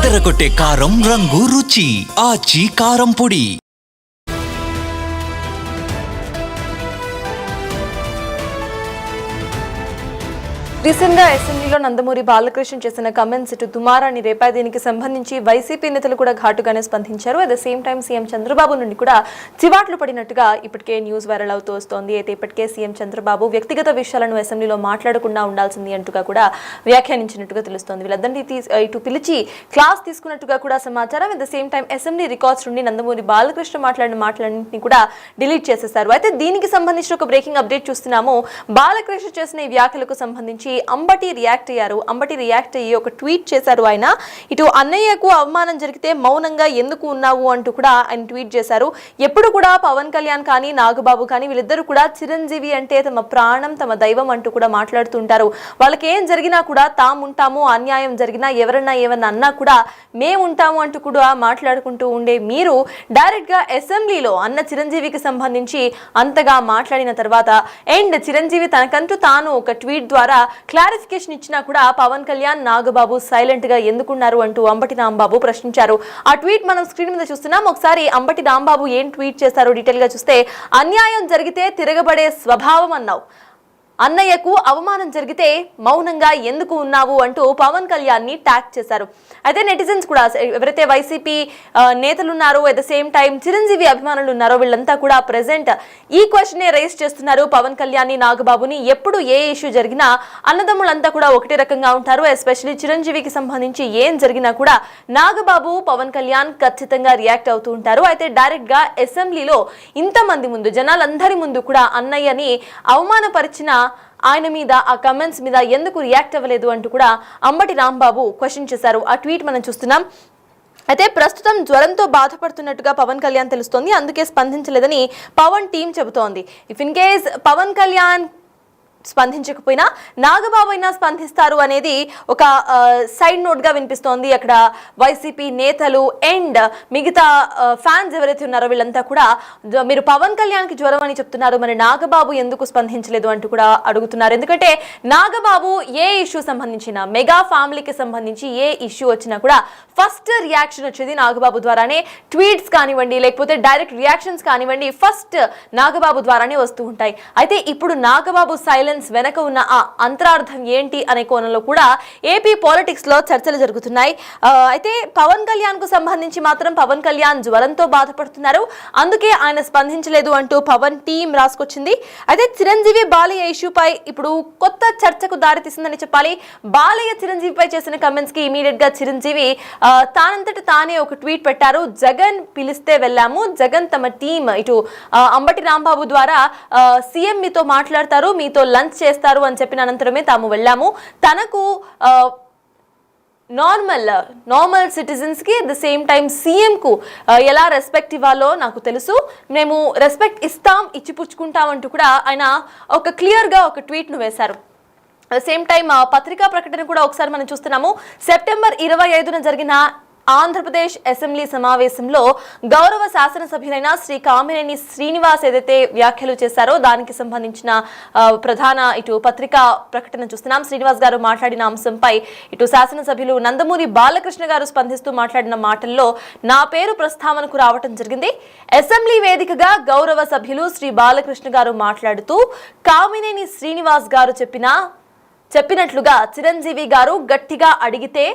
అదరగొట్టే కారం రంగు రుచి ఆచి కారం పొడి. రీసెంట్గా అసెంబ్లీలో నందమూరి బాలకృష్ణ చేసిన కమెంట్స్ ఇటు దుమారాన్ని రేపాయి. దీనికి సంబంధించి వైసీపీ నేతలు కూడా ఘాటుగానే స్పందించారు. At the same time CM Chandrababu నుండి కూడా చివాట్లు పడినట్టుగా ఇప్పటికే న్యూస్ వైరల్ అవుతూ వస్తోంది. అయితే ఇప్పటికే సీఎం చంద్రబాబు వ్యక్తిగత విషయాలను అసెంబ్లీలో మాట్లాడకుండా ఉండాల్సింది అంటూగా కూడా వ్యాఖ్యానించినట్టుగా తెలుస్తోంది. వీళ్ళందరినీ ఇటు పిలిచి క్లాస్ తీసుకున్నట్టుగా కూడా సమాచారం. At the same time assembly records నుండి నందమూరి బాలకృష్ణ మాట్లాడిన మాటలన్నింటినీ కూడా డిలీట్ చేసేశారు. అయితే దీనికి సంబంధించిన ఒక బ్రేకింగ్ అప్డేట్ చూస్తున్నాము. బాలకృష్ణ చేసిన ఈ వ్యాఖ్యలకు సంబంధించి అంబటి రియాక్ట్ అయ్యారు. అంబటి రియాక్ట్ అయ్యి ఒక ట్వీట్ చేశారు. ఆయన ఇటు అన్నయ్యకు అవమానం జరిగితే మౌనంగా ఎందుకు ఉన్నావు అంటూ కూడా ఆయన ట్వీట్ చేశారు. ఎప్పుడు కూడా పవన్ కళ్యాణ్ కానీ నాగబాబు కానీ వీళ్ళిద్దరూ కూడా చిరంజీవి అంటే తమ ప్రాణం తమ దైవం అంటూ కూడా మాట్లాడుతుంటారు. వాళ్ళకి ఏం జరిగినా కూడా తాముంటాము, అన్యాయం జరిగినా ఎవరన్నా ఏమన్నా అన్నా కూడా మేముంటాము అంటూ కూడా మాట్లాడుకుంటూ ఉండే మీరు డైరెక్ట్ గా అసెంబ్లీలో అన్న చిరంజీవికి సంబంధించి అంతగా మాట్లాడిన తర్వాత అండ్ చిరంజీవి తనకంటూ తాను ఒక ట్వీట్ ద్వారా క్లారిఫికేషన్ ఇచ్చినా కూడా పవన్ కళ్యాణ్ నాగబాబు సైలెంట్ గా ఎందుకున్నారు అంటూ అంబటి రాంబాబు ప్రశ్నించారు. ఆ ట్వీట్ మనం స్క్రీన్ మీద చూస్తున్నాం. ఒకసారి అంబటి రాంబాబు ఏం ట్వీట్ చేశారో డీటెయిల్ గా చూస్తే, అన్యాయం జరిగితే తిరగబడే స్వభావం అన్నావు, అన్నయ్యకు అవమానం జరిగితే మౌనంగా ఎందుకు ఉన్నావు అంటూ పవన్ కళ్యాణ్ ని ట్యాగ్ చేశారు. అయితే నెటిజన్స్ కూడా ఎవరైతే వైసీపీ నేతలు ఉన్నారో at the same time Chiranjeevi అభిమానులు ఉన్నారో వీళ్ళంతా కూడా ప్రెసెంట్ ఈ క్వశ్చన్ రైజ్ చేస్తున్నారు పవన్ కళ్యాణ్ ని నాగబాబుని. ఎప్పుడు ఏ ఇష్యూ జరిగినా అన్నదమ్ములంతా కూడా ఒకటే రకంగా ఉంటారు. ఎస్పెషల్లీ చిరంజీవికి సంబంధించి ఏం జరిగినా కూడా నాగబాబు పవన్ కళ్యాణ్ ఖచ్చితంగా రియాక్ట్ అవుతూ ఉంటారు. అయితే డైరెక్ట్ గా అసెంబ్లీలో ఇంతమంది ముందు జనాలందరి ముందు కూడా అన్నయ్యని అవమానపరిచిన ఆయన మీద ఆ కమెంట్స్ మీద ఎందుకు రియాక్ట్ అవ్వలేదు అంటూ కూడా అంబటి రాంబాబు క్వశ్చన్ చేశారు. ఆ ట్వీట్ మనం చూస్తున్నాం. అయితే ప్రస్తుతం జ్వరంతో బాధపడుతున్నట్టుగా పవన్ కళ్యాణ్ తెలుస్తోంది. అందుకే స్పందించలేదని పవన్ టీం చెబుతోంది. If in case Pawan Kalyan స్పందించకపోయినా నాగబాబు అయినా స్పందిస్తారు అనేది ఒక సైడ్ నోట్ గా వినిపిస్తోంది. అక్కడ వైసీపీ నేతలు అండ్ మిగతా ఫ్యాన్స్ ఎవరైతే ఉన్నారో వీళ్ళంతా కూడా మీరు పవన్ కళ్యాణ్ కి జ్వరం అని చెప్తున్నారు, మరి నాగబాబు ఎందుకు స్పందించలేదు అంటూ కూడా అడుగుతున్నారు. ఎందుకంటే నాగబాబు ఏ ఇష్యూ సంబంధించిన మెగా ఫ్యామిలీకి సంబంధించి ఏ ఇష్యూ వచ్చినా కూడా ఫస్ట్ రియాక్షన్ వచ్చేది నాగబాబు ద్వారానే. ట్వీట్స్ కానివ్వండి లేకపోతే డైరెక్ట్ రియాక్షన్స్ కానివ్వండి ఫస్ట్ నాగబాబు ద్వారానే వస్తూ ఉంటాయి. అయితే ఇప్పుడు నాగబాబు సైలెన్స్ వెనక ఉన్న ఆ అంతరార్థం ఏంటి అనే కోణంలో కూడా ఏపీ పాలిటిక్స్ లో చర్చలు జరుగుతున్నాయి. అయితే పవన్ కళ్యాణ్ కు సంబంధించి మాత్రం పవన్ కళ్యాణ్ జ్వరంతో బాధపడుతున్నారు, అందుకే ఆయన స్పందించలేదు అంటూ పవన్ టీం రాసుకొచ్చింది. అయితే చిరంజీవి బాలయ్య ఇష్యూపై ఇప్పుడు కొత్త చర్చకు దారితీసిందని చెప్పాలి. బాలయ్య చిరంజీవిపై చేసిన కమెంట్స్ కి ఇమీడియట్ గా చిరంజీవి తానంతట తానే ఒక ట్వీట్ పెట్టారు. జగన్ పిలిస్తే వెళ్ళాము, జగన్ తమ టీం ఇటు అంబటి రాంబాబు ద్వారా సీఎం మీతో మాట్లాడతారు, మీతో లంచ్ చేస్తారు అని చెప్పిన అనంతరమే తాము వెళ్ళాము. తనకు నార్మల్ సిటిజన్స్ కి at the same time CM కు ఎలా రెస్పెక్ట్ ఇవ్వాలో నాకు తెలుసు, మేము రెస్పెక్ట్ ఇస్తాం, ఇచ్చిపుచ్చుకుంటాం అంటూ కూడా ఆయన ఒక క్లియర్ గా ఒక ట్వీట్ ను వేశారు. సేమ్ టైం పత్రికా ప్రకటన కూడా ఒకసారి మనం చూస్తున్నాము. సెప్టెంబర్ 25న జరిగిన ఆంధ్రప్రదేశ్ అసెంబ్లీ సమావేశంలో గౌరవ శాసనసభ్యులైన శ్రీ కామినేని శ్రీనివాస్ ఏదైతే వ్యాఖ్యలు చేశారో దానికి సంబంధించిన ప్రధాన ఇటు పత్రికా ప్రకటన చూస్తున్నాం. శ్రీనివాస్ గారు మాట్లాడిన అంశంపై ఇటు శాసనసభ్యులు నందమూరి బాలకృష్ణ గారు స్పందిస్తూ మాట్లాడిన మాటల్లో నా పేరు ప్రస్తావనకు రావటం జరిగింది. అసెంబ్లీ వేదికగా గౌరవ సభ్యులు శ్రీ బాలకృష్ణ గారు మాట్లాడుతూ కామినేని శ్రీనివాస్ గారు చెప్పినట్లుగా చిరంజీవి గారు గట్టిగా అడిగితే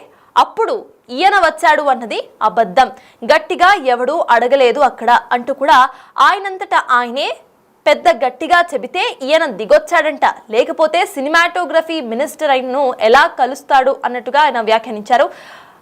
అప్పుడు ఈయన వచ్చాడు అన్నది అబద్ధం, గట్టిగా ఎవడూ అడగలేదు అక్కడ అంటూ కూడా ఆయనంతటా ఆయనే పెద్ద గట్టిగా చెబితే ఈయన దిగొచ్చాడంట, లేకపోతే సినిమాటోగ్రఫీ మినిస్టర్ అయినను ఎలా కలుస్తాడు అన్నట్టుగా ఆయన వ్యాఖ్యానించారు.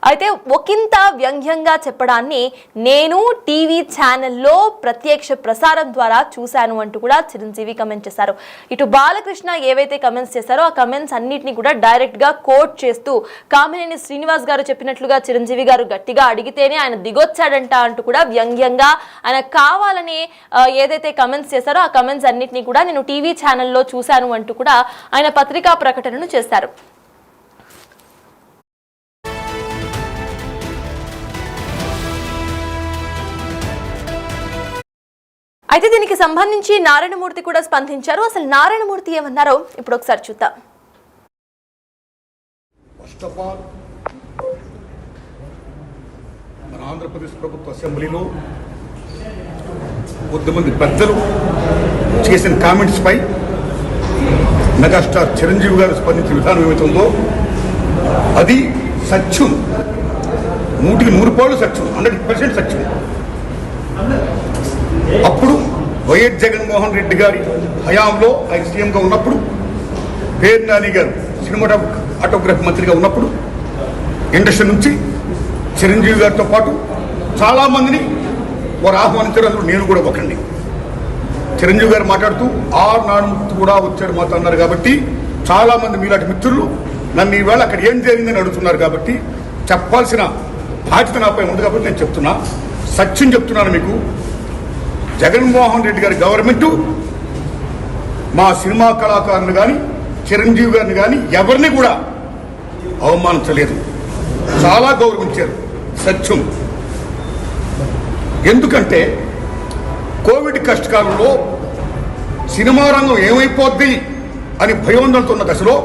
అయితే ఒకంత వ్యంగ్యంగా చెప్పడాన్ని నేను టీవీ ఛానల్లో ప్రత్యక్ష ప్రసారం ద్వారా చూశాను అంటూ కూడా చిరంజీవి కమెంట్ చేశారు. ఇటు బాలకృష్ణ ఏవైతే కమెంట్స్ చేశారో ఆ కమెంట్స్ అన్నిటిని కూడా డైరెక్ట్ గా కోట్ చేస్తూ కామినేని శ్రీనివాస్ గారు చెప్పినట్లుగా చిరంజీవి గారు గట్టిగా అడిగితేనే ఆయన దిగొచ్చాడంట అంటూ కూడా వ్యంగ్యంగా ఆయన కావాలని ఏదైతే కమెంట్స్ చేశారో ఆ కమెంట్స్ అన్నిటిని కూడా నేను టీవీ ఛానల్లో చూశాను అంటూ కూడా ఆయన పత్రికా ప్రకటనను చేశారు. అయితే దీనికి సంబంధించి నారాయణమూర్తి కూడా స్పందించారు. అసలు నారాయణమూర్తి ఏమన్నారో ఇప్పుడు ఒకసారి చూద్దాం. ఫస్ట్ ఆఫ్ ఆల్ మన ఆంధ్రప్రదేశ్ ప్రభుత్వ అసెంబ్లీలో కొద్దిమంది పెద్దలు చేసిన కామెంట్స్పై మెగాస్టార్ చిరంజీవి గారు స్పందించిన విధానం ఏమవుతుందో అది సత్యం, 100% సత్యం, 100% సత్యం. అప్పుడు వైఎస్ జగన్మోహన్ రెడ్డి గారి హయాంలో ఆయన సీఎంగా ఉన్నప్పుడు, పేరు నాని గారు సినిమాటోగ్రఫీ మంత్రిగా ఉన్నప్పుడు ఇండస్ట్రీ నుంచి చిరంజీవి గారితో పాటు చాలామందిని వారు ఆహ్వానించారు. అందులో నేను కూడా ఒకండి. చిరంజీవి గారు మాట్లాడుతూ నానుమూర్తి కూడా వచ్చాడు మాతో అన్నారు. కాబట్టి చాలామంది మీలాంటి మిత్రులు నన్ను ఈవేళ అక్కడ ఏం జరిగిందని అడుగుతున్నారు. కాబట్టి చెప్పాల్సిన బాధ్యత నాపై ఉంది. కాబట్టి నేను చెప్తున్నా, సత్యం చెప్తున్నాను మీకు. జగన్మోహన్ రెడ్డి గారి గవర్నమెంటు మా సినిమా కళాకారులు కానీ చిరంజీవి గారిని కానీ ఎవరిని కూడా అవమానించలేదు, చాలా గౌరవించారు. సత్యం. ఎందుకంటే కోవిడ్ కష్టకాలంలో సినిమా రంగం ఏమైపోద్ది అని భయోందనతో ఉన్న దశలో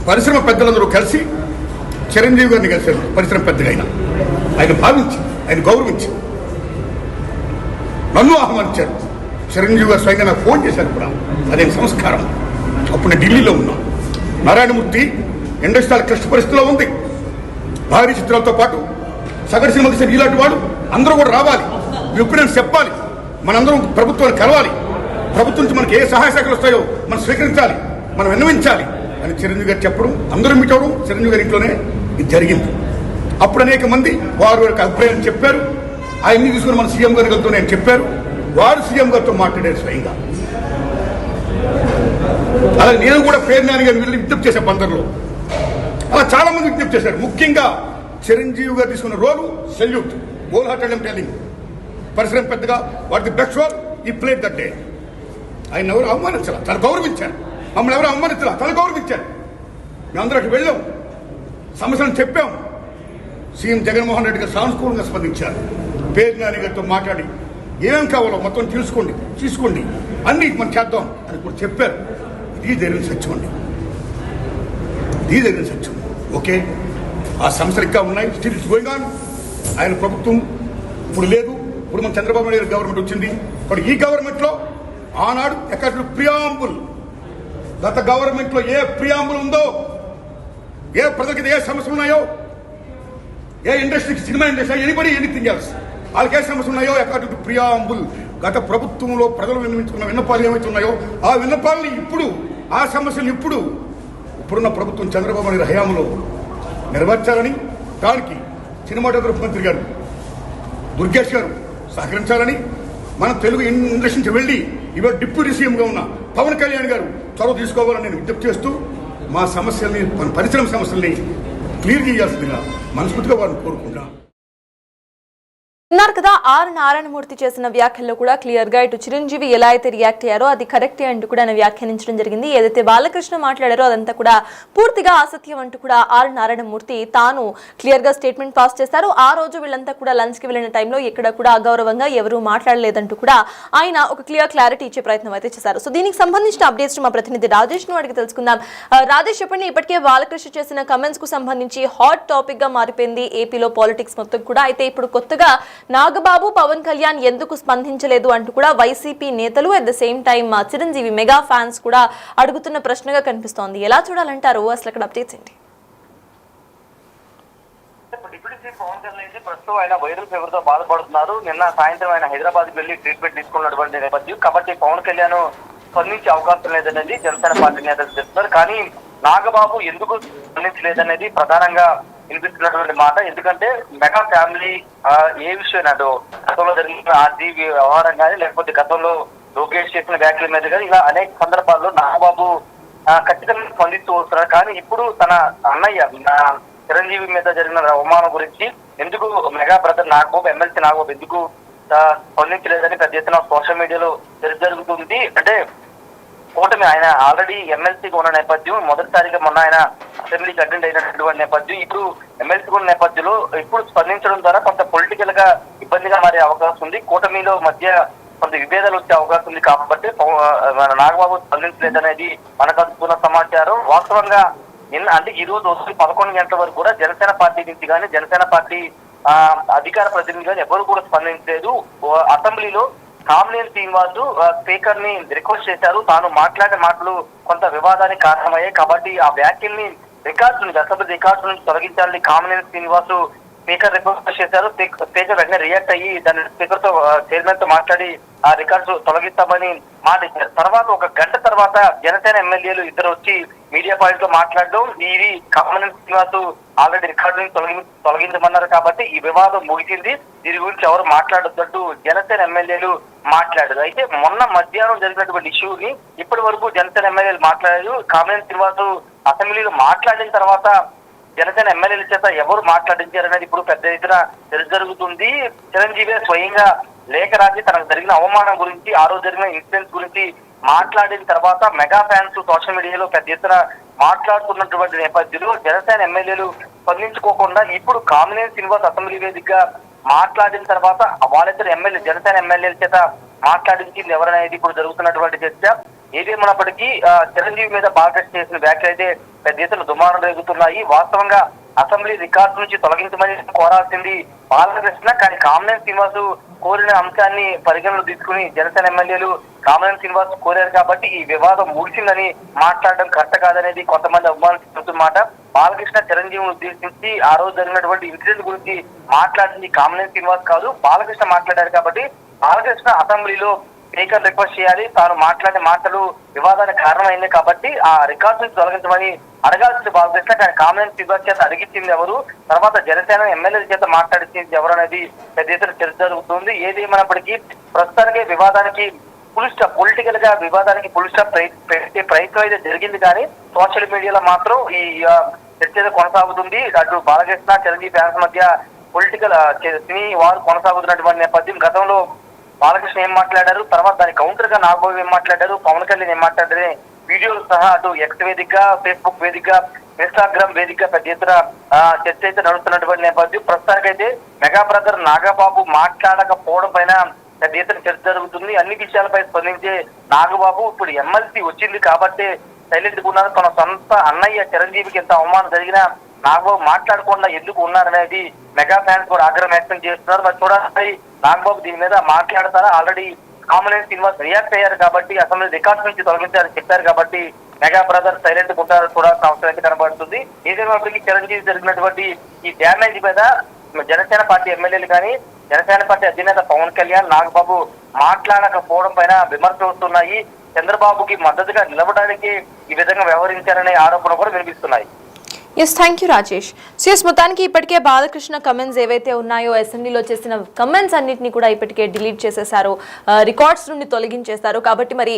పరిశ్రమ పెద్దలందరూ కలిసి చిరంజీవి గారిని కలిశారు. పరిశ్రమ పెద్దగా ఆయన భావించి, ఆయన గౌరవించి నన్ను ఆహ్వానించారు. చిరంజీవి గారు స్వయంగా నాకు ఫోన్ చేశారు కూడా. అదే సంస్కారం. అప్పుడు నేను ఢిల్లీలో ఉన్నా. నారాయణమూర్తి ఇండస్ట్రీ క్లిష్ట పరిస్థితిలో ఉంది. భారీ చిత్రాలతో పాటు సగటు సినిమా తీసిన ఇలాంటి వాడు అందరూ కూడా రావాలి, ఎప్పుడైనా చెప్పాలి, మనందరం ప్రభుత్వాన్ని కలవాలి, ప్రభుత్వం నుంచి మనకి ఏ సహాయ శాఖలు వస్తాయో మనం స్వీకరించాలి, మనం విన్నవించాలి అని చిరంజీవి గారు చెప్పడం, అందరూ మీట్ అవ్వడం చిరంజీవి గారి ఇంట్లోనే ఇది జరిగింది. అప్పుడు అనేక మంది వారి యొక్క అభిప్రాయాన్ని చెప్పారు. ఆయన్ని తీసుకుని మన సీఎం గారితో నేను చెప్పారు. వారు సీఎం గారితో మాట్లాడారు స్వయంగా. అలాగే నేను కూడా పేరు నాని గారిని వెళ్ళి విజ్ఞప్తి చేశాను బందర్లో. అలా చాలా మంది విజ్ఞప్తి చేశారు. ముఖ్యంగా చిరంజీవి గారు తీసుకున్న రోలు salute, whole hearted I'm telling. పరిశ్రమ పెద్దగా వాట్ ది బెస్ట్ రోల్ ఈ ప్లేడ్ దట్ డే. ఆయన ఎవరు అవమానించాల, తను గౌరవించారు. మమ్మల్ని ఎవరు అవమానించాల, తను గౌరవించారు. మేమందరూ అక్కడికి వెళ్ళాం, సమస్యలను చెప్పాం. సీఎం జగన్మోహన్ రెడ్డి గారు సానుకూలంగా స్పందించారు. పేరు నాని గారితో మాట్లాడి ఏమేం కావాలో మొత్తం తీసుకోండి అన్ని మనం చేద్దాం అని కూడా చెప్పారు. ఇది జరిగిన సత్యం అండి, ఇది జరిగిన సత్యం. ఓకే, ఆ సమస్యలు ఇంకా ఉన్నాయి. Still it's going on. ఆయన ప్రభుత్వం ఇప్పుడు లేదు. ఇప్పుడు మన చంద్రబాబు నాయుడు గారి గవర్నమెంట్ వచ్చింది. ఇప్పుడు ఈ గవర్నమెంట్లో ఆనాడు ఎక్కడ ప్రియాంబుల్, గత గవర్నమెంట్లో ఏ ప్రియాంబుల్ ఉందో, ఏ ప్రజలకి ఏ సమస్యలు ఉన్నాయో, ఏ ఇండస్ట్రీకి, cinema industry, anybody anything else, వాళ్ళకి ఏ సమస్యలు ఉన్నాయో అకార్డింగ్ టు ప్రియాంబుల్ గత ప్రభుత్వంలో ప్రజలు విన్నవించుకున్న విన్నపాలు ఏమైతే ఉన్నాయో ఆ విన్నపాలని ఇప్పుడు, ఆ సమస్యలు ఇప్పుడున్న ప్రభుత్వం చంద్రబాబు నాయుడు హయాంలో నెరవేర్చాలని, దానికి సినిమాటోగ్రఫీ మంత్రి గారు దుర్గేష్ గారు సహకరించాలని, మన తెలుగు ఇండస్ట్రీ నుంచి వెళ్ళి ఇవాళ డిప్యూటీ సీఎంగా ఉన్న పవన్ కళ్యాణ్ గారు చొరవ తీసుకోవాలని నేను విజ్ఞప్తి చేస్తూ మా సమస్యల్ని, మన పరిశ్రమ సమస్యల్ని క్లియర్ చేయాల్సిందిగా మనస్ఫూర్తిగా వారిని కోరుకుంటున్నాను. ఉన్నారు కదా, నారాయణమూర్తి చేసిన వ్యాఖ్యల్లో కూడా క్లియర్ గా ఇటు చిరంజీవి ఎలా అయితే రియాక్ట్ అయ్యారో అది కరెక్టే అంటూ కూడా ఆయన వ్యాఖ్యానించడం జరిగింది. ఏదైతే బాలకృష్ణ మాట్లాడారో అదంతా కూడా పూర్తిగా అసత్యం అంటూ కూడా నారాయణమూర్తి తాను క్లియర్ గా స్టేట్మెంట్ పాస్ చేశారు. ఆ రోజు వీళ్ళంతా కూడా లంచ్ కి వెళ్ళిన టైంలో ఎక్కడ కూడా అగౌరవంగా ఎవరూ మాట్లాడలేదంటూ కూడా ఆయన ఒక క్లారిటీ ఇచ్చే ప్రయత్నం అయితే చేశారు. సో దీనికి సంబంధించిన అప్డేట్స్ మా ప్రతినిధి రాజేష్ ను అడిగి తెలుసుకుందాం. రాజేష్, చెప్పండి, ఇప్పటికే బాలకృష్ణ చేసిన కమెంట్స్ కు సంబంధించి హాట్ టాపిక్ గా మారిపోయింది ఏపీలో పాలిటిక్స్ మొత్తం కూడా. అయితే ఇప్పుడు కొత్తగా నాగబాబు, పవన్ కళ్యాణ్ ఎందుకు స్పందించలేదు అంటూ కూడా వైసీపీ నేతలు at the same time Chiranjeevi mega fans కూడా అడుగుతున్న ప్రశ్నగా కనిపిస్తోంది. ఎలా చూడాలంటారు? అసలు అక్కడ అప్డేట్స్ ఏంటి? పవన్ కళ్యాణ్ ప్రస్తుతం ఆయన వైరల్ ఫీవర్ తో బాధపడుతున్నారు. నిన్న సాయంత్రం ఆయన హైదరాబాద్ వెళ్లి ట్రీట్మెంట్ తీసుకున్నటువంటి నేపథ్యం కాబట్టి పవన్ కళ్యాణ్ స్పందించే అవకాశం లేదనేది జనసేన పార్టీ నేతలు చెప్తున్నారు. కానీ నాగబాబు ఎందుకు స్పందించలేదనేది ప్రధానంగా వినిపిస్తున్నటువంటి మాట. ఎందుకంటే మెగా ఫ్యామిలీ ఏ విషయం అదో గతంలో జరిగిన ఆర్జీ వ్యవహారం కానీ, లేకపోతే గతంలో లోకేష్ చేసిన వ్యాఖ్యల మీద కానీ, ఇలా అనేక సందర్భాల్లో నాగబాబు ఖచ్చితంగా స్పందిస్తూ వస్తున్నారు. కానీ ఇప్పుడు తన అన్నయ్య చిరంజీవి మీద జరిగిన అవమానం గురించి ఎందుకు mega brother Nagababu, MLC Nagababu ఎందుకు స్పందించలేదని పెద్ద ఎత్తున సోషల్ మీడియాలో జరుగుతుంది. అంటే కూటమి ఆయన ఆల్రెడీ ఎమ్మెల్సీగా ఉన్న నేపథ్యం, మొదటిసారిగా మొన్న ఆయన అసెంబ్లీకి అటెండ్ అయినటువంటి నేపథ్యం, ఇప్పుడు ఎమ్మెల్సీగా ఉన్న నేపథ్యంలో ఇప్పుడు స్పందించడం ద్వారా కొంత పొలిటికల్ గా ఇబ్బందిగా మారే అవకాశం ఉంది. కూటమిలో మధ్య కొంత విభేదాలు వచ్చే అవకాశం ఉంది. కాబట్టి నాగబాబు స్పందించలేదనేది మనకు అందుకున్న సమాచారం. వాస్తవంగా అంటే ఈ రోజు 11 గంటల వరకు కూడా జనసేన పార్టీ నుంచి కానీ, జనసేన పార్టీ అధికార ప్రతినిధిగా ఎవరు కూడా స్పందించలేదు. అసెంబ్లీలో కామినేని శ్రీనివాస్ స్పీకర్ ని రిక్వెస్ట్ చేశారు. తాను మాట్లాడే మాటలు కొంత వివాదానికి కారణమయ్యాయి కాబట్టి ఆ వ్యాఖ్యల్ని అసెంబ్లీ రికార్డు నుంచి తొలగించాలని కామినేని శ్రీనివాస్ స్పీకర్ రిక్వెస్ట్ చేశారు. స్పీకర్ వెంటనే రియాక్ట్ అయ్యి దాని స్పీకర్ తో చైర్మన్ తో మాట్లాడి ఆ రికార్డు తొలగిస్తామని మాట ఇచ్చారు. తర్వాత ఒక గంట తర్వాత జనసేన ఎమ్మెల్యేలు ఇద్దరు వచ్చి మీడియా పాయింట్ లో మాట్లాడడం, ఇది కామినేని శ్రీనివాస్ ఆల్రెడీ రికార్డు తొలగించమన్నారు కాబట్టి ఈ వివాదం ముగిసింది, దీని గురించి ఎవరు మాట్లాడొద్దంటూ జనసేన ఎమ్మెల్యేలు మాట్లాడారు. అయితే మొన్న మధ్యాహ్నం జరిగినటువంటి ఇష్యూని ఇప్పటి వరకు జనసేన ఎమ్మెల్యేలు మాట్లాడారు. కామినేని శ్రీనివాస్ అసెంబ్లీలో మాట్లాడిన తర్వాత జనసేన ఎమ్మెల్యేల చేత ఎవరు మాట్లాడించారనేది ఇప్పుడు పెద్ద ఎత్తున జరుగుతుంది. చిరంజీవి స్వయంగా లేఖ రాసి తనకు జరిగిన అవమానం గురించి, ఆ రోజు జరిగిన ఇన్సిడెంట్స్ గురించి మాట్లాడిన తర్వాత మెగా ఫ్యాన్స్ సోషల్ మీడియాలో పెద్ద ఎత్తున మాట్లాడుతున్నటువంటి నేపథ్యంలో జనసేన ఎమ్మెల్యేలు స్పందించుకోకుండా ఇప్పుడు కామినేని శ్రీనివాస్ అసెంబ్లీ వేదికగా మాట్లాడిన తర్వాత వాళ్ళిద్దరు జనసేన ఎమ్మెల్యేల చేత మాట్లాడించింది ఎవరనేది ఇప్పుడు జరుగుతున్నటువంటి చర్చ. ఏదేమన్నప్పటికీ చిరంజీవి మీద బాలకృష్ణ చేసిన వ్యాఖ్యలు అయితే పెద్ద ఎత్తున దుమారం రేగుతున్నాయి. వాస్తవంగా అసెంబ్లీ రికార్డు నుంచి తొలగించమని కోరాల్సింది బాలకృష్ణ, కానీ కామినేని శ్రీనివాస్ కోరిన అంశాన్ని పరిగణలో తీసుకుని జనసేన ఎమ్మెల్యేలు కామినేని శ్రీనివాస్ కోరారు కాబట్టి ఈ వివాదం ముగిసిందని మాట్లాడడం కరెక్ట్ కాదనేది కొంతమంది అభిమానులుతున్నమాట. బాలకృష్ణ చిరంజీవిని ఉద్దేశించి ఆ రోజు జరిగినటువంటి ఇన్సిడెంట్ గురించి మాట్లాడింది కామినేని శ్రీనివాస్ కాదు, బాలకృష్ణ మాట్లాడారు కాబట్టి బాలకృష్ణ అసెంబ్లీలో స్పీకర్ రిక్వెస్ట్ చేయాలి, తాను మాట్లాడే మాటలు వివాదానికి కారణమైంది కాబట్టి ఆ రికార్డు నుంచి తొలగించమని అడగాల్సింది బాలకృష్ణ, కానీ కామినేని శ్రీనివాస్ చేత అడిగించింది ఎవరు, తర్వాత జనసేన ఎమ్మెల్యేల చేత మాట్లాడించింది ఎవరు అనేది పెద్ద ఎత్తున చర్చ జరుగుతుంది. ఏదేమైనప్పటికీ ప్రస్తుతానికి వివాదానికి పొలిటికల్ గా వివాదానికి ఫుల్ స్టాప్ పెట్టే ప్రయత్నం అయితే జరిగింది, కానీ సోషల్ మీడియాలో మాత్రం ఈ చర్చ కొనసాగుతుంది. అటు బాలకృష్ణ చిరంజీవి ఫ్యాన్స్ మధ్య పొలిటికల్ సినీ వారు కొనసాగుతున్నటువంటి నేపథ్యం. గతంలో బాలకృష్ణ ఏం మాట్లాడారు, తర్వాత దాని కౌంటర్ గా నాగబాబు ఏం మాట్లాడారు, పవన్ కళ్యాణ్ ఏం మాట్లాడారు వీడియోలు సహా అటు ఎక్స్ వేదిక, ఫేస్బుక్ వేదిక, ఇన్స్టాగ్రామ్ వేదిక పెద్ద ఎత్తున చర్చ అయితే నడుస్తున్నటువంటి నేపథ్యం. ప్రస్తుతానికైతే మెగా బ్రదర్ నాగబాబు మాట్లాడకపోవడం పైన పెద్ద ఎత్తున చర్చ జరుగుతుంది. అన్ని విషయాలపై స్పందించే నాగబాబు ఇప్పుడు ఎమ్మెల్సీ వచ్చింది కాబట్టి సైలెంట్ గా ఉన్నారు. తన సొంత అన్నయ్య చిరంజీవికి ఎంత అవమానం జరిగినా నాగబాబు మాట్లాడకుండా ఎందుకు ఉన్నారనేది మెగా ఫ్యాన్స్ కూడా ఆగ్రహం వ్యక్తం చేస్తున్నారు. మరి చూడాలి నాగబాబు దీని మీద మాట్లాడతారా. ఆల్రెడీ కామినేని శ్రీనివాస్ రియాక్ట్ అయ్యారు కాబట్టి అసెంబ్లీ రికార్డు నుంచి తొలగించారని చెప్పారు కాబట్టి మెగా బ్రదర్ సైలెంట్ ఉంటారు చూడాల్సిన అవసరం అయితే కనబడుతుంది. ఏదైనప్పటికీ చిరంజీవి జరిగినటువంటి ఈ డ్యామేజ్ మీద జనసేన పార్టీ ఎమ్మెల్యేలు కానీ జనసేన పార్టీ అధినేత పవన్ కళ్యాణ్ నాగబాబు మాట్లాడకపోవడం పైన విమర్శలు వస్తున్నాయి. చంద్రబాబుకి మద్దతుగా నిలవడానికి ఈ విధంగా వ్యవహరించారనే ఆరోపణలు కూడా వినిపిస్తున్నాయి. Yes, thank you Rajesh. CS మొత్తానికి ఇప్పటికే బాలకృష్ణ కమెంట్స్ ఏవైతే ఉన్నాయో అసెంబ్లీలో చేసిన కమెంట్స్ అన్నింటినీ కూడా ఇప్పటికే డిలీట్ చేసేశారు, రికార్డ్స్ నుండి తొలగించేశారు. కాబట్టి మరి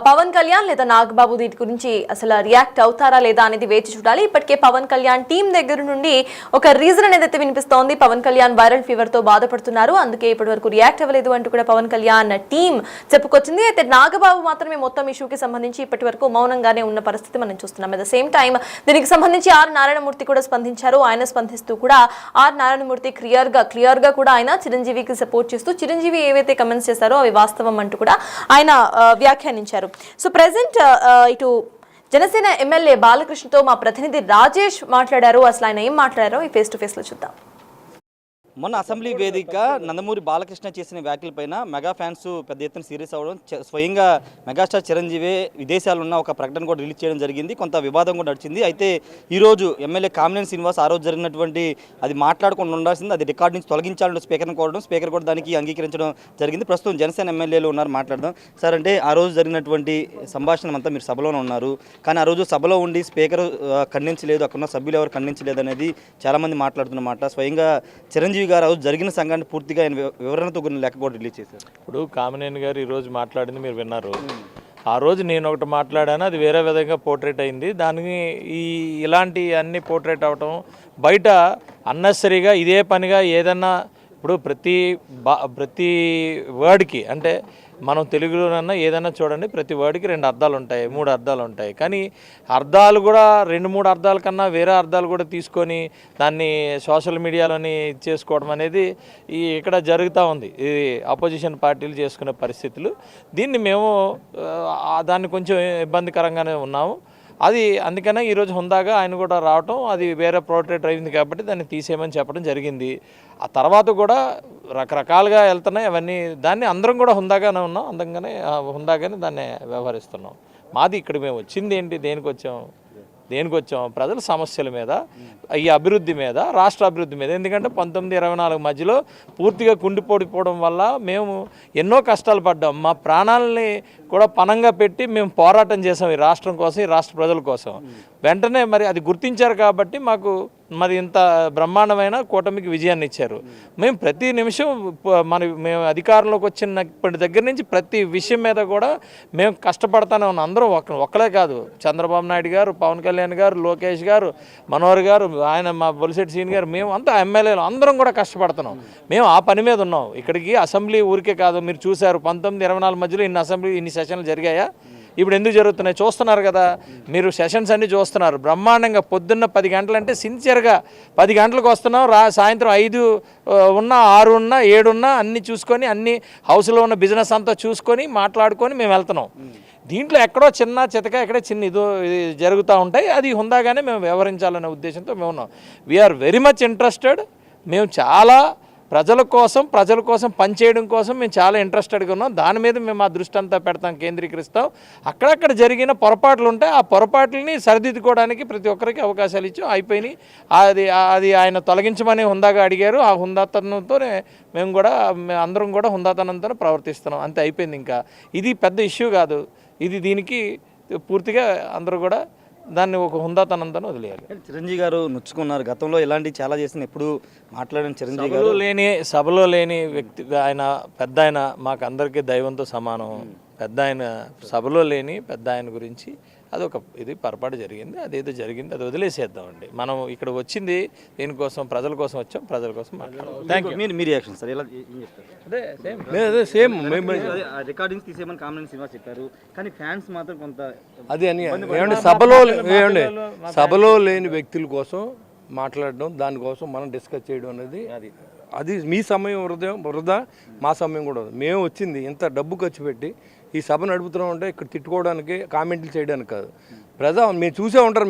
పవన్ కళ్యాణ్ లేదా నాగబాబు దీని గురించి అసలు రియాక్ట్ అవుతారా లేదా అనేది వేచి చూడాలి. ఇప్పటికే పవన్ కళ్యాణ్ టీం దగ్గర నుండి ఒక రీజన్ అనేది అయితే వినిపిస్తోంది. పవన్ కళ్యాణ్ వైరల్ ఫీవర్ తో బాధపడుతున్నారు, అందుకే ఇప్పటి వరకు రియాక్ట్ అవ్వలేదు అంటూ కూడా పవన్ కళ్యాణ్ టీం చెప్పుకొచ్చింది. అయితే నాగబాబు మాత్రమే మొత్తం ఇష్యూకి సంబంధించి ఇప్పటి వరకు మౌనంగానే ఉన్న పరిస్థితి మనం చూస్తున్నాం. అట్ ద సేమ్ టైం దీనికి సంబంధించి నారాయణమూర్తి కూడా స్పందించారు. ఆయన స్పందిస్తూ కూడా నారాయణమూర్తి క్లియర్ గా కూడా ఆయన చిరంజీవికి సపోర్ట్ చేస్తూ చిరంజీవి ఏవైతే కమెంట్స్ చేశారో అవి వాస్తవం అంటూ కూడా ఆయన వ్యాఖ్యానించారు. సో ప్రెసెంట్ ఇటు జనసేన ఎమ్మెల్యే బాలకృష్ణతో మా ప్రతినిధి రాజేష్ మాట్లాడారు. అసలు ఆయన ఏం మాట్లాడారో ఈ ఫేస్ టు ఫేస్ లో చూద్దాం. మొన్న అసెంబ్లీ వేదిక నందమూరి బాలకృష్ణ చేసిన వ్యాఖ్యలపైన మెగా ఫ్యాన్స్ పెద్ద ఎత్తున సీరియస్ అవ్వడం, స్వయంగా మెగాస్టార్ చిరంజీవి విదేశాల్లో ఉన్న ఒక ప్రకటన కూడా రిలీజ్ చేయడం జరిగింది. కొంత వివాదం కూడా నడిచింది. అయితే ఈరోజు ఎమ్మెల్యే కామినేని శ్రీనివాస్ ఆ రోజు జరిగినటువంటి అది మాట్లాడకుండా ఉండాల్సింది, అది రికార్డు నుంచి తొలగించాలని స్పీకర్ని కోరడం, స్పీకర్ కూడా దానికి అంగీకరించడం జరిగింది. ప్రస్తుతం జనసేన ఎమ్మెల్యేలు ఉన్నారు, మాట్లాడదాం. సార్, అంటే ఆ రోజు జరిగినటువంటి సంభాషణ అంతా మీరు సభలోనే ఉన్నారు, కానీ ఆ రోజు సభలో ఉండి స్పీకర్ ఖండించలేదు, అక్కడున్న సభ్యులు ఎవరు ఖండించలేదు అనేది చాలామంది మాట్లాడుతున్నమాట. స్వయంగా చిరంజీవి గారు రోజు జరిగిన సంఘటన పూర్తిగా ఆయన వివరణతో కొన్ని లెక్క కూడా రిలీజ్ చేశారు. ఇప్పుడు కామినేని గారు ఈరోజు మాట్లాడింది మీరు విన్నారు. ఆ రోజు నేను ఒకటి మాట్లాడాను, అది వేరే విధంగా పోర్ట్రేట్ అయింది. దానికి ఇలాంటి అన్ని పోర్ట్రేట్ అవటం బయట అన్నెసరీగా ఇదే పనిగా ఏదన్నా ఇప్పుడు ప్రతి వర్డ్కి అంటే మనం తెలుగులోనన్నా ఏదైనా చూడండి, ప్రతి వర్డ్కి 2 అర్థాలు ఉంటాయి, 3 అర్థాలు ఉంటాయి. కానీ అర్థాలు కూడా 2-3 అర్థాల కన్నా వేరే అర్థాలు కూడా తీసుకొని దాన్ని సోషల్ మీడియాలోని చేసుకోవడం అనేది ఇక్కడ జరుగుతూ ఉంది. ఇది అపోజిషన్ పార్టీలు చేసుకునే పరిస్థితులు. దీన్ని మేము దాన్ని కొంచెం ఇబ్బందికరంగానే ఉన్నాము. అది అందుకనే ఈరోజు హుందాగా ఆయన కూడా రావటం, అది వేరే పోర్ట్రేట్ అయింది కాబట్టి దాన్ని తీసేయమని చెప్పడం జరిగింది. ఆ తర్వాత కూడా రకరకాలుగా వెళ్తున్నాయి అవన్నీ. దాన్ని అందరం కూడా హుందాగానే ఉన్నాం, హుందాగానే దాన్ని వ్యవహరిస్తున్నాం. మాది ఇక్కడ మేము వచ్చింది ఏంటి, దేనికి వచ్చాం ప్రజల సమస్యల మీద, ఈ అభివృద్ధి మీద, రాష్ట్ర అభివృద్ధి మీద. ఎందుకంటే 1924 మధ్యలో పూర్తిగా కుండిపోవడం వల్ల మేము ఎన్నో కష్టాలు పడ్డాం. మా ప్రాణాలని కూడా పణంగా పెట్టి మేము పోరాటం చేసాం ఈ రాష్ట్రం కోసం, ఈ రాష్ట్ర ప్రజల కోసం. వెంటనే మరి అది గుర్తించారు కాబట్టి మాకు మరి ఇంత బ్రహ్మాండమైన కూటమికి విజయాన్ని ఇచ్చారు. మేము ప్రతి నిమిషం మేము అధికారంలోకి వచ్చినప్పటి దగ్గర నుంచి ప్రతి విషయం మీద కూడా మేము కష్టపడతానే ఉన్నాం. అందరం ఒక్కలే కాదు, చంద్రబాబు నాయుడు గారు, పవన్ కళ్యాణ్ గారు, లోకేష్ గారు, మనోహర్ గారు, ఆయన మా బొలిశెట్టి సీన్ గారు, మేము అంతా ఎమ్మెల్యేలు అందరం కూడా కష్టపడుతున్నాం. మేము ఆ పని మీద ఉన్నాం. ఇక్కడికి అసెంబ్లీ ఊరికే కాదు, మీరు చూశారు 1924 మధ్యలో ఇన్ని సెషన్లు జరిగాయా? ఇప్పుడు ఎందుకు జరుగుతున్నాయి చూస్తున్నారు కదా మీరు, సెషన్స్ అన్నీ చూస్తున్నారు. బ్రహ్మాండంగా పొద్దున్న 10 గంటలంటే సిన్సియర్గా 10 గంటలకు వస్తున్నాం, సాయంత్రం 5 ఉన్నా 6 ఉన్నా 7 ఉన్నా అన్నీ చూసుకొని, అన్ని హౌస్లో ఉన్న బిజినెస్ అంతా చూసుకొని మాట్లాడుకొని మేము వెళ్తున్నాం. దీంట్లో ఎక్కడో చిన్న చితక ఎక్కడే చిన్న ఇది జరుగుతూ ఉంటాయి. అది హుందాగానే మేము వ్యవహరించాలనే ఉద్దేశంతో మేము ఉన్నాం. We are very much interested. మేము చాలా ప్రజల కోసం పనిచేయడం కోసం మేము చాలా ఇంట్రెస్టెడ్గా ఉన్నాం. దాని మీద మేము మా దృష్టి అంతా పెడతాం, కేంద్రీకరిస్తాం. అక్కడక్కడ జరిగిన పొరపాట్లు ఉంటే ఆ పొరపాట్లని సరిదిద్దుకోవడానికి ప్రతి ఒక్కరికి అవకాశాలు ఇచ్చాం. అయిపోయినాయి. అది ఆయన తొలగించమని హుందాగా అడిగారు. ఆ హుందాతనంతోనే అందరం కూడా హుందాతనంతో ప్రవర్తిస్తున్నాం. అంతే, అయిపోయింది. ఇంకా ఇది పెద్ద ఇష్యూ కాదు. దీనికి పూర్తిగా అందరూ కూడా దాన్ని ఒక హుందాతనంతో వదిలేయాలి. చిరంజీవి గారు నొచ్చుకున్నారు, గతంలో ఇలాంటివి చాలా చేసిన, ఎప్పుడు మాట్లాడిన చిరంజీవి గారు సభలో లేని వ్యక్తి ఆయన, పెద్ద ఆయన, మాకు అందరికీ దైవంతో సమానం. పెద్ద ఆయన సభలో లేని పెద్ద ఆయన గురించి ఇది పొరపాటు జరిగింది. అదేదో జరిగింది, అది వదిలేసేద్దామండి. మనం ఇక్కడ వచ్చింది దేనికోసం, ప్రజల కోసం వచ్చాం, ప్రజల కోసం మాట్లాడాం. Thank you. Me reaction sir ఎలా సేమ్ రికార్డింగ్స్ తీసేయమని కామన్ శ్రీనివాస్ చెప్పారు, కానీ ఫ్యాన్స్ మాత్రం కొంత అది అని ఏమంటే సభలో లేని వ్యక్తుల కోసం మాట్లాడడం, దానికోసం మనం డిస్కస్ చేయడం అనేది అది మీ సమయం వృధా, మా సమయం కూడా. మేము వచ్చింది ఇంత డబ్బు ఖర్చు పెట్టి ఈ సభ నడుపుతున్నాం అంటే ఇక్కడ తిట్టుకోవడానికి, కామెంట్లు చేయడానికి కాదు. మీరు చూసే ఉంటారు.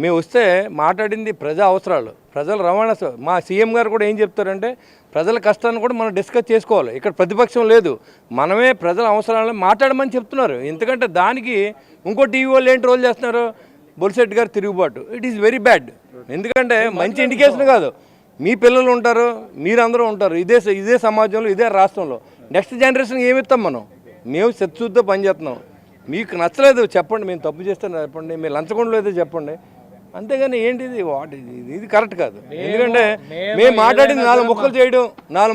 మేము వస్తే మాట్లాడింది ప్రజా అవసరాలు, ప్రజల రవాణా. మా సీఎం గారు కూడా ఏం చెప్తారంటే ప్రజల కష్టాన్ని కూడా మనం డిస్కస్ చేసుకోవాలి. ఇక్కడ ప్రతిపక్షం లేదు, మనమే ప్రజల అవసరాలను మాట్లాడమని చెప్తున్నారు. ఎందుకంటే దానికి ఇంకో టీవీ వాళ్ళు ఏంటి రోల్ చేస్తున్నారు, బొలిశెట్టి గారు తిరుగుబాటు. It is very bad. ఎందుకంటే మంచి ఇండికేషన్ కాదు. మీ పిల్లలు ఉంటారు, మీరందరూ ఉంటారు ఇదే సమాజంలో, ఇదే రాష్ట్రంలో. నెక్స్ట్ జనరేషన్కి ఏమిస్తాం మనం? మేము శత్రుతో పనిచేస్తున్నాం. మీకు నచ్చలేదు చెప్పండి, మేము తప్పు చేస్తాను చెప్పండి, మీరు లంచగొండ లేదో చెప్పండి. అంతేగాని ఏంటిది ఇది కరెక్ట్ కాదు. ఎందుకంటే మేము మాట్లాడింది 4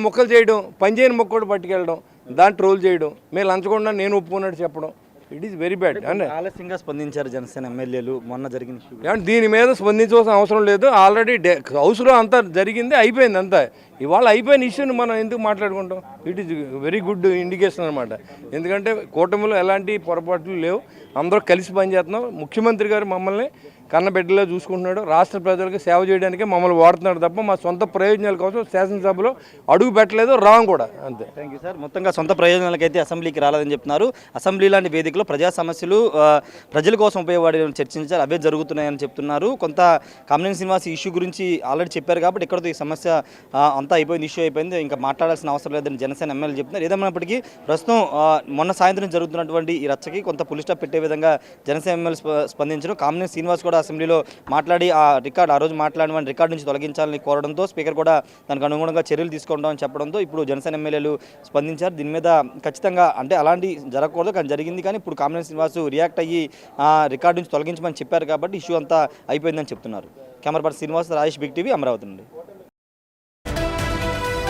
ముక్కలు చేయడం, పనిచేయని మొక్కడు పట్టుకెళ్ళడం, దాన్ని ట్రోల్ చేయడం, మేము లంచగొండ నేను ఒప్పుకున్నట్టు చెప్పడం. It is very bad. అంటే ఆలస్యంగా స్పందించారు జనసేన ఎమ్మెల్యేలు మొన్న జరిగిన ఇష్యూ. దీని మీద స్పందించవలసిన అవసరం లేదు. ఆల్రెడీ హౌస్లో అంతా జరిగింది, అయిపోయింది అంతా. ఇవాళ అయిపోయిన ఇష్యూని మనం ఎందుకు మాట్లాడుకుంటాం? It is very good indication అనమాట. ఎందుకంటే కూటమిలో ఎలాంటి పొరపాట్లు లేవు, అందరూ కలిసి పనిచేస్తున్నాం. ముఖ్యమంత్రి గారు మమ్మల్ని కన్నబిడ్డలో చూసుకుంటున్నాడు. రాష్ట్ర ప్రజలకు సేవ చేయడానికే మమ్మల్ని వాడుతున్నాడు తప్ప మా సొంత ప్రయోజనాల కోసం శాసనసభలో అడుగు పెట్టలేదు, రాం కూడా. అంతే. Thank you sir. మొత్తంగా సొంత ప్రయోజనాలకైతే అసెంబ్లీకి రాలేదని చెప్తున్నారు. అసెంబ్లీ లాంటి వేదికలో ప్రజా సమస్యలు ప్రజల కోసం ఉపయోగపడే చర్చించారు, అవే జరుగుతున్నాయని చెప్తున్నారు. కొంత కామినేని శ్రీనివాస్ ఇష్యూ గురించి ఆల్రెడీ చెప్పారు కాబట్టి ఇక్కడతో ఈ సమస్య అంతా అయిపోయింది, ఇష్యూ అయిపోయింది, ఇంకా మాట్లాడాల్సిన అవసరం లేదని జనసేన ఎమ్మెల్యే చెప్తున్నారు. ఏదేమైనప్పటికీ ప్రస్తుతం మొన్న సాయంత్రం జరుగుతున్నటువంటి ఈ రచ్చకి కొంత పులి స్టాప్ పెట్టే విధంగా జనసేన ఎమ్మెల్యే స్పందించారు. కామినేని శ్రీనివాస్ కూడా అసెంబ్లీలో మాట్లాడి ఆ రోజు మాట్లాడిన రికార్డు నుంచి తొలగించాలని కోరడంతో స్పీకర్ కూడా దానికి అనుగుణంగా చర్యలు తీసుకుంటామని చెప్పడంతో ఇప్పుడు జనసేన ఎమ్మెల్యేలు స్పందించారు. దీని మీద ఖచ్చితంగా అంటే అలాంటి జరగకూడదు, కానీ జరిగింది. కానీ ఇప్పుడు కామినేని శ్రీనివాస్ రియాక్ట్ అయ్యి రికార్డు నుంచి తొలగించమని చెప్పారు కాబట్టి ఇష్యూ అంతా అయిపోయిందని చెప్తున్నారు. Camera person Srinivas, Rajesh, big TV, Amaravati నుండి.